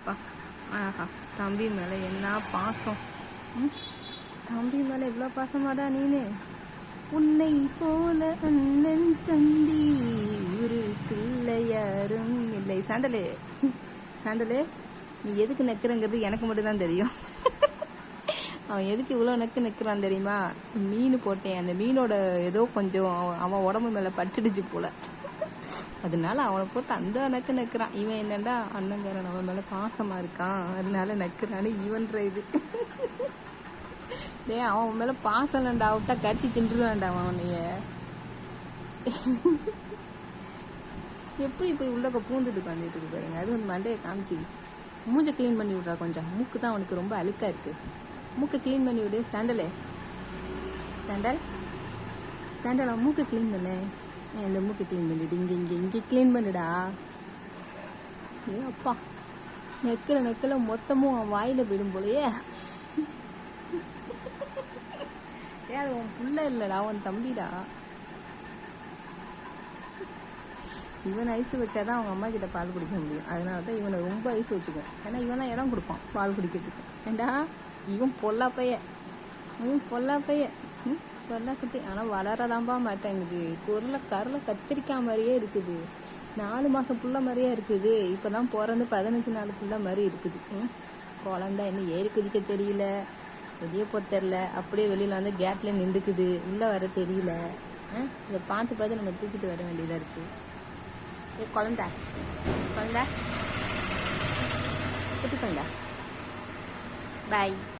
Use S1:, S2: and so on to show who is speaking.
S1: அப்பா ஆஹா, தம்பி மேலே என்ன பாசம். தம்பி மேலே இவ்வளோ பாசமாடா நீனு. உன்னை போல அண்ணன் தம்பி ஒரு பிள்ளை யாரும் இல்லை. சாண்டலே சாண்டலே, நீ எதுக்கு நெக்குறங்கிறது எனக்கு மட்டும்தான் தெரியும். அவன் எதுக்கு இவ்வளோ நெக்குறான் தெரியுமா? மீன் போட்டேன், அந்த மீனோட ஏதோ கொஞ்சம் அவன் உடம்பு மேலே பட்டுடுச்சு போல, அதனால அவனை போட்டு அந்த நெக்குறான். இவன் என்னண்டா அண்ணங்காரன் அவன் மேலே பாசமாக இருக்கான் அதனால நெக்குறான்னு இவன்ற இது. டே, அவன் மேலே பாசம் இல்லைண்டா, விட்டா கடிச்சு தின்றுவான்டா அவனைய. எப்படி போய் உள்ளக்க பூந்துட்டு உட்காந்துட்டு இருக்கு பாருங்க. அது வந்து மண்டையை காமிக்குது. மூஞ்சை க்ளீன் பண்ணி விட்றா கொஞ்சம். மூக்கு தான் அவனுக்கு ரொம்ப அழுக்கா இருக்கு. மூக்கை க்ளீன் பண்ணி விடு. சாண்டலே, சாண்டல் சாண்டல், அவன் மூக்கை க்ளீன் பண்ணு. இந்த மூக்கை க்ளீன் பண்ணிடு. இங்கே க்ளீன் பண்ணுடா. ஏ அப்பா, நெக்கில் மொத்தமும் அவன் வாயில் போயிடும் போலையே. ஏன் அது உன் புள்ள இல்லைடா, உன் தம்பிடா. இவன் ஐஸ் வச்சாதான் அவங்க அம்மா கிட்ட பால் குடிக்க முடியும். அதனால தான் இவனை ரொம்ப ஐஸ் வச்சுக்குவோம். ஏன்னா இவன் தான் இடம் கொடுப்பான் பால் குடிக்கிறதுக்கு. ஏண்டா இவன் பொல்லா பைய, பொல்லா குட்டி. ஆனால் வளரதாம்பா மாட்டேங்குது. கருளை கத்திரிக்காய் மாதிரியே இருக்குது. 4 மாதம் புள்ள மாதிரியே இருக்குது. இப்போ தான் பிறந்து 15 நாள் புள்ள மாதிரி இருக்குது. குழந்தை இன்னும் ஏறி குதிக்க தெரியல, வெளியே போக தெரில. அப்படியே வெளியில் வந்து கேட்டில் நின்றுக்குது, உள்ளே வர தெரியல. இதை பார்த்து நம்ம தூக்கிட்டு வர வேண்டியதாக இருக்குது. ஏ குழந்தை குட்டி குழந்தை, பாய்.